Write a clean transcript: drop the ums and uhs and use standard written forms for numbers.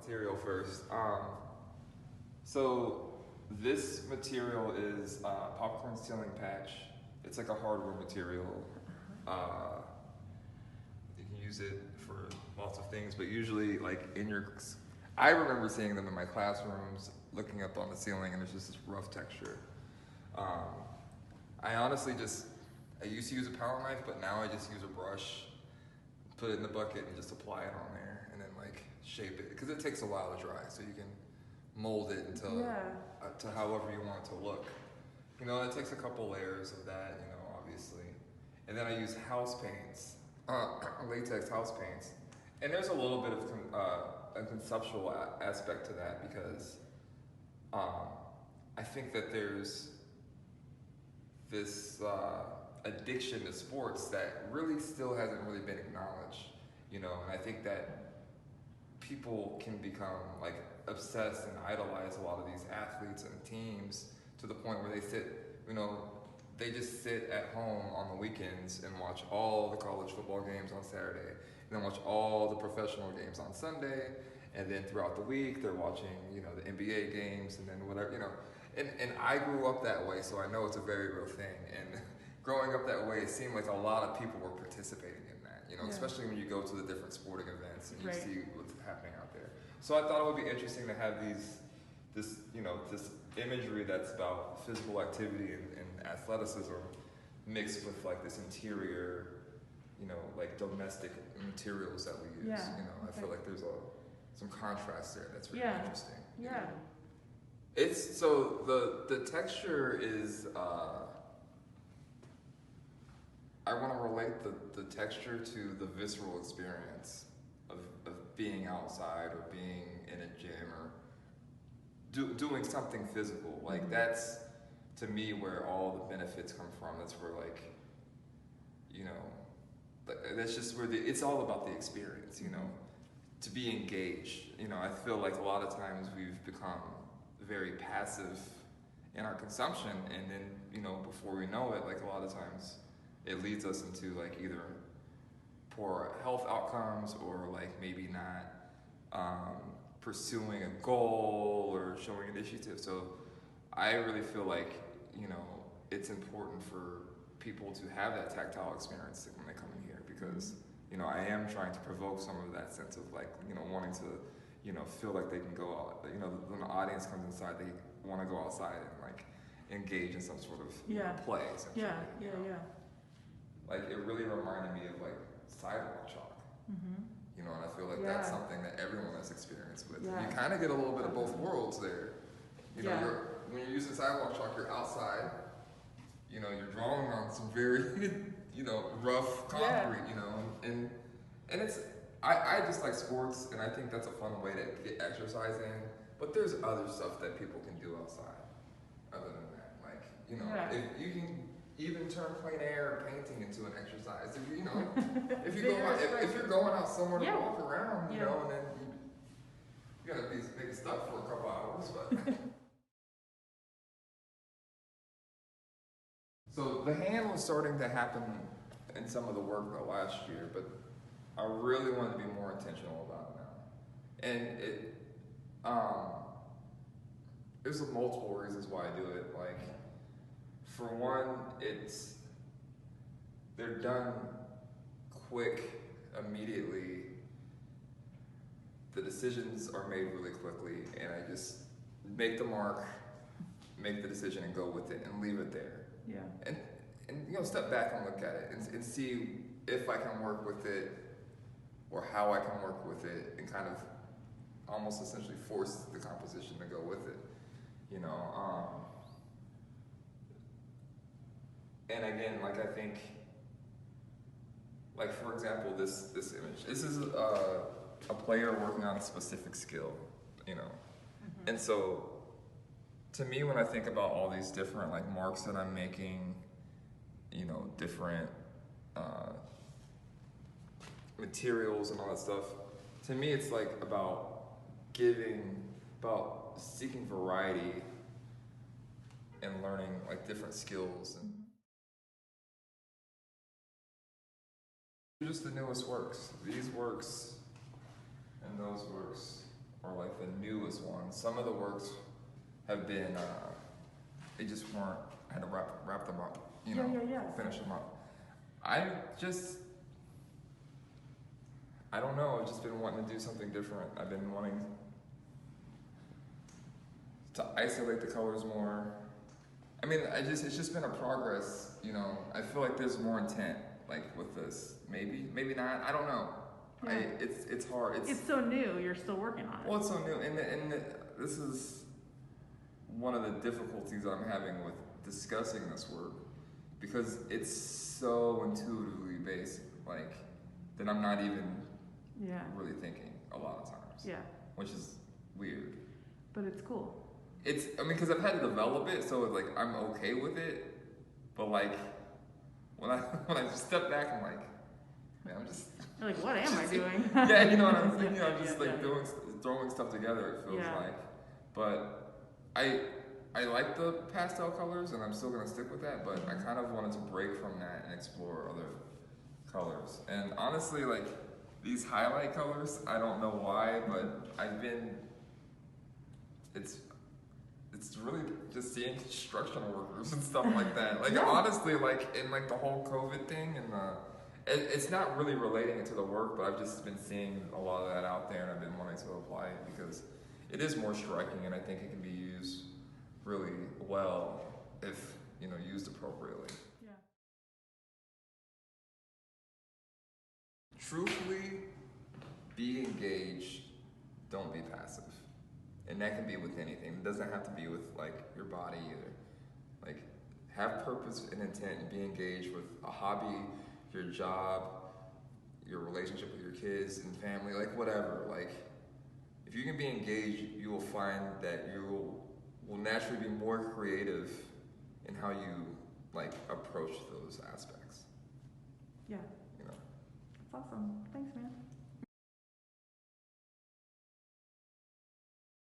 material first. So this material is popcorn ceiling patch. It's like a hardware material. You can use it for lots of things, but usually like I remember seeing them in my classrooms, looking up on the ceiling, and it's just this rough texture. I honestly I used to use a palette knife, but now I just use a brush, put it in the bucket, and just apply it on there, and then like shape it, because it takes a while to dry, so you can mold it to however you want it to look. You know, it takes a couple layers of that, you know, obviously. And then I use house paints, latex house paints. And there's a little bit of a conceptual aspect to that, because I think that there's this addiction to sports that really still hasn't really been acknowledged, you know, and I think that people can become like obsessed and idolize a lot of these athletes and teams to the point where they they just sit at home on the weekends and watch all the college football games on Saturday, and then watch all the professional games on Sunday, and then throughout the week they're watching, you know, the NBA games, and then whatever, you know. And I grew up that way, so I know it's a very real thing. And growing up that way, it seemed like a lot of people were participating in that, you know, especially when you go to the different sporting events and you see what's happening out there. So I thought it would be interesting to have this imagery that's about physical activity and athleticism mixed with like this interior, you know, like domestic materials that we use. You know, I feel like there's some contrast there that's really interesting. Yeah. It's so the texture is I want to relate the texture to the visceral experience of being outside or being in a gym or doing something physical. Like that's to me where all the benefits come from. That's where, like, you know, that's just where it's all about the experience, you know, to be engaged. You know, I feel like a lot of times we've become very passive in our consumption, and then, you know, before we know it, like a lot of times it leads us into like either poor health outcomes or like maybe not pursuing a goal or showing initiative. So I really feel like, you know, it's important for people to have that tactile experience when they come in here, because, you know, I am trying to provoke some of that sense of like, you know, wanting to, you know, feel like they can go out, you know, when the audience comes inside, they want to go outside and like engage in some sort of play, essentially. Like it really reminded me of like sidewalk chalk. You know, and I feel like that's something that everyone has experience with. You kind of get a little bit of both worlds there. You know, when you're using sidewalk chalk, you're outside. You know, you're drawing on some very, you know, rough concrete. You know, and it's I just like sports, and I think that's a fun way to get exercise in. But there's other stuff that people can do outside. Other than that, like, you know, if you can even turn plein air painting into an exercise. If you know, if you're going out somewhere to walk around, you know, and then you gotta be stuck for a couple hours, but. So the hand was starting to happen in some of the work last year, but I really wanted to be more intentional about it now. And there's multiple reasons why I do it. Like, for one, they're done quick, immediately. The decisions are made really quickly, and I just make the mark, make the decision, and go with it, and leave it there. And you know, step back and look at it, and see if I can work with it, or how I can work with it, and kind of almost essentially force the composition to go with it. You know. And again, like I think, like for example, this image. This is a player working on a specific skill, you know. And so, to me, when I think about all these different like marks that I'm making, you know, different materials and all that stuff, to me it's like about seeking variety and learning like different skills. And just the newest works. These works and those works or like the newest ones. Some of the works have been, they just weren't, I had to wrap them up, you know, finish them up. I don't know, I've just been wanting to do something different. I've been wanting to isolate the colors more. I mean, it's just been a progress, you know. I feel like there's more intent, like with this. Maybe not, I don't know. Yeah. It's hard. It's so new, you're still working on it. Well, it's so new, and this is one of the difficulties I'm having with discussing this work, because it's so intuitively basic, like, that I'm not even really thinking a lot of times. Yeah. Which is weird. But it's cool. I mean, because I've had to develop it, so like I'm okay with it, but like when I just step back, I'm like, man, I'm just. You're like, what am I doing? Yeah, you know what I'm saying. You know, I'm just throwing stuff together. It feels like, but I like the pastel colors, and I'm still gonna stick with that. But I kind of wanted to break from that and explore other colors. And honestly, like these highlight colors, I don't know why, but it's really just seeing construction workers and stuff like that. Like honestly, like in like the whole COVID thing, and it's not really relating it to the work, but I've just been seeing a lot of that out there, and I've been wanting to apply it because it is more striking, and I think it can be used really well if, you know, used appropriately. Yeah. Truthfully, be engaged, don't be passive. And that can be with anything. It doesn't have to be with like your body either. Like, have purpose and intent and be engaged with a hobby, your job, your relationship with your kids and family, like whatever. Like, if you can be engaged, you will find that you will naturally be more creative in how you like approach those aspects. Yeah. You know. That's awesome. Thanks, man.